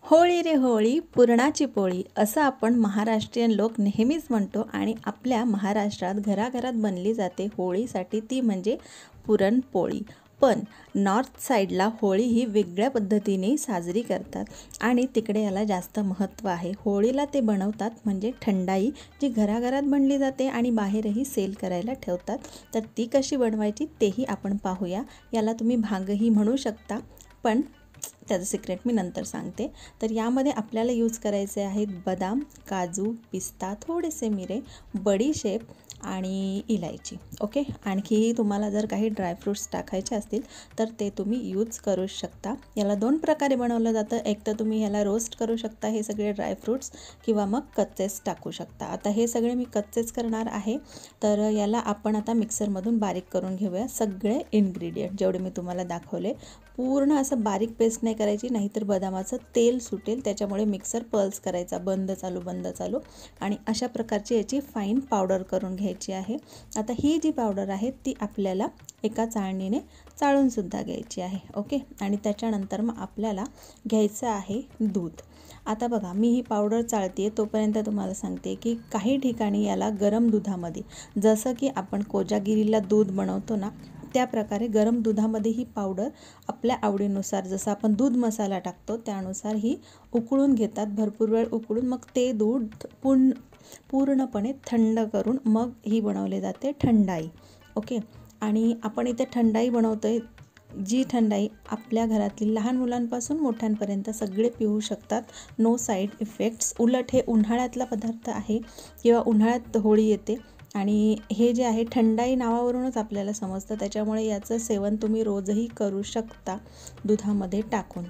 होळी रे होळी पुरणाची पोळी असं आपण महाराष्ट्रीयन लोक नेहमीच म्हणतो आणि आपल्या महाराष्ट्रात घराघरात बनली जाते होळीसाठी, ती म्हणजे पुरणपोळी. पण नॉर्थ साईडला होळी ही वेगळ्या पद्धतीने साजरी करतात आणि तिकडे याला जास्त महत्त्व आहे. होळीला ते बनवतात म्हणजे थंडाई, जी घराघरात बनली जाते आणि बाहेरही सेल करायला ठेवतात. तर ती कशी बनवायची तेही आपण पाहूया. याला तुम्ही भांगही म्हणू शकता, पण त्याचं सिक्रेट मी नंतर सांगते. तर यामध्ये आपल्याला यूज करायचे आहेत बदाम, काजू, पिस्ता, थोडेसे मिरे, बडीशेप आणि इलायची. ओके, आणखीही तुम्हाला जर काही ड्रायफ्रूट्स टाकायचे असतील तर ते तुम्ही यूज करू शकता. याला दोन प्रकारे बनवलं जातं. एक तर तुम्ही याला रोस्ट करू शकता हे सगळे ड्रायफ्रूट्स, किंवा मग कच्चेच टाकू शकता. आता हे सगळे मी कच्चेच करणार आहे. तर याला आपण आता मिक्सरमधून बारीक करून घेऊया. सगळे इन्ग्रेडियंट जेवढे मी तुम्हाला दाखवले पूर्ण असं बारीक पेस्ट नाही करायची, नाहीतर बदामाचं तेल सुटेल. त्याच्यामुळे मिक्सर पल्स करायचा, बंद चालू बंद चालू, आणि अशा प्रकारची याची फाईन पावडर करून घ्यायची आहे. आता ही जी पावडर आहे ती आपल्याला एका चाळणीने चाळूनसुद्धा घ्यायची आहे. ओके, आणि त्याच्यानंतर मग आपल्याला घ्यायचं आहे दूध. आता बघा, मी ही पावडर चाळते तोपर्यंत तुम्हाला सांगते की काही ठिकाणी याला गरम दुधामध्ये, जसं की आपण कोजागिरीला दूध बनवतो ना, त्या प्रकारे गरम दुधामध्ये ही पावडर आपल्या आवडीनुसार, जसं आपण दूध मसाला टाकतो त्यानुसार ही उकळून घेतात. भरपूर वेळ उकळून मग ते दूध पूर्णपणे थंड करून मग ही बनवली जाते थंडाई. ओके, आणि आपण इथे थंडाई बनवतो आहे, जी थंडाई आपल्या घरातील लहान मुलांपासून मोठ्यांपर्यंत सगळे पिऊ शकतात. No side effects. उलट हे उन्हाळ्यातला पदार्थ आहे, किंवा उन्हाळ्यात होळी येते आणि हे जे आहे थंडाई नावावरूनच आपल्याला समजतं. त्याच्यामुळे याचं सेवन तुम्ही रोजही करू शकता दुधामध्ये टाकून.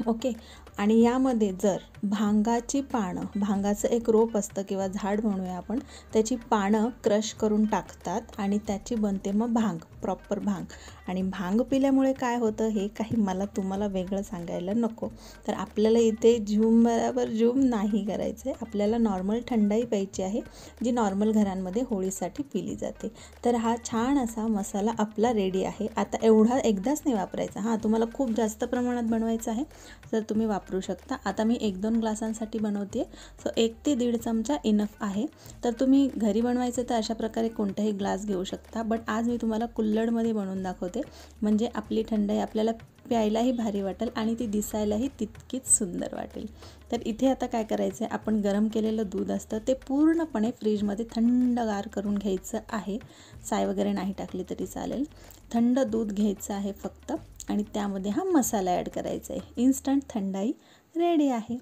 ओके, आणि यामध्ये जर भांगाची पानं, भांगाचं एक रोप असतं किंवा झाड म्हणूया आपण, त्याची पानं क्रश करून टाकतात आणि त्याची बनते मग भांग, प्रॉपर भांग. आणि भांग पिल्यामुळे काय होतं हे काही मला तुम्हाला वेगळं सांगायला नको. तर आपल्याला इथे झूम बरोबर झूम नाही करायचं आहे. आपल्याला नॉर्मल थंडाई प्यायची आहे, जी नॉर्मल घरांमध्ये होळीसाठी पिली जाते. तर हा छान असा मसाला आपला रेडी आहे. आता एवढा एकदाच नाही वापरायचा. हां, तुम्हाला खूप जास्त प्रमाणात बनवायचं आहे तर तुम्ही वापरू शकता. आता मी 1-2 ग्लासांसाठी बनवते, सो 1 ते 1.5 चमचा इनफ आहे. तर तुम्ही घरी बनवायचं तर अशा प्रकारे कोणताही ग्लास घेऊ शकता, बट आज मी तुम्हाला कुल्हडमध्ये बनवून दाखवते, म्हणजे आपली थंडाई आपल्याला प्यायलाही भारी वाटेल आणि ती दिसायलाही तितकीच सुंदर वाटेल. तर इथे आता काय करायचं आहे, आपण गरम केलेलं दूध असतं ते पूर्णपणे फ्रीजमध्ये थंडगार करून घ्यायचं आहे. साय वगैरे नाही टाकली तरी चालेल. थंड दूध घ्यायचं आहे फक्त, आणि त्यामध्ये हा मसाला ॲड करायचा आहे. इन्स्टंट थंडाई रेडी आहे.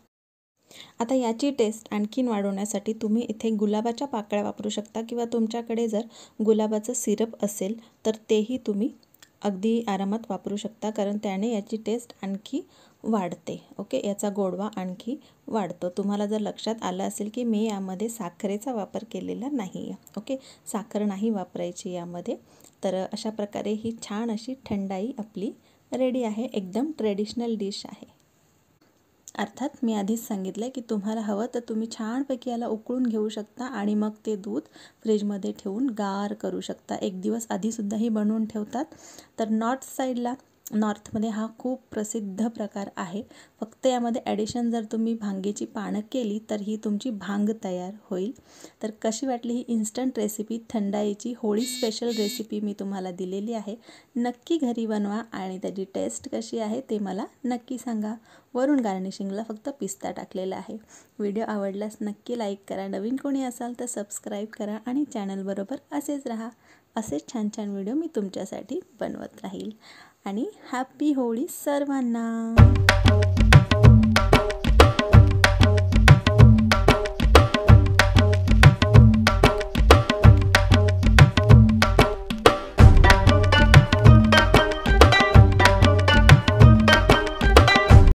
आता याची टेस्ट आणखीन वाढवण्यासाठी तुम्ही इथे गुलाबाच्या पाकळ्या वापरू शकता, किंवा तुमच्याकडे जर गुलाबाचं सिरप असेल तर तेही तुम्ही अगदी आरामात वापरू शकता, कारण त्याने याची टेस्ट आणखी वाढते. ओके, याचा गोडवा आणखी वाढतो. तुम्हाला जर लक्षात आलं असेल की मी यामध्ये साखरेचा वापर केलेला नाही आहे. ओके, साखर नाही वापरायची यामध्ये. तर अशा प्रकारे ही छान अशी थंडाई आपली रेडी आहे. एकदम ट्रेडिशनल डिश आहे. अर्थात मी आधीच सांगितलं आहे की तुम्हाला हवं तर तुम्ही छानपैकी याला उकळून घेऊ शकता आणि मग ते दूध फ्रीजमध्ये ठेवून गार करू शकता. 1 दिवस आधीसुद्धाही बनवून ठेवतात. तर नॉर्थमध्ये हा खूप प्रसिद्ध प्रकार आहे. फक्त यामध्ये ॲडिशन जर तुम्ही भांगेची पानं केली तर ही तुमची भांग तयार होईल. तर कशी वाटली ही इन्स्टंट रेसिपी, थंडाईची होळी स्पेशल रेसिपी मी तुम्हाला दिलेली आहे. नक्की घरी बनवा आणि त्याची टेस्ट कशी आहे ते मला नक्की सांगा. वरून गार्निशिंगला फक्त पिस्ता टाकलेला आहे. व्हिडिओ आवडल्यास नक्की लाईक करा. नवीन कोणी असाल तर सबस्क्राईब करा आणि चॅनलबरोबर असेच राहा. असेच छान छान व्हिडिओ मी तुमच्यासाठी बनवत राहील. आणि हॅपी होळी सर्वांना.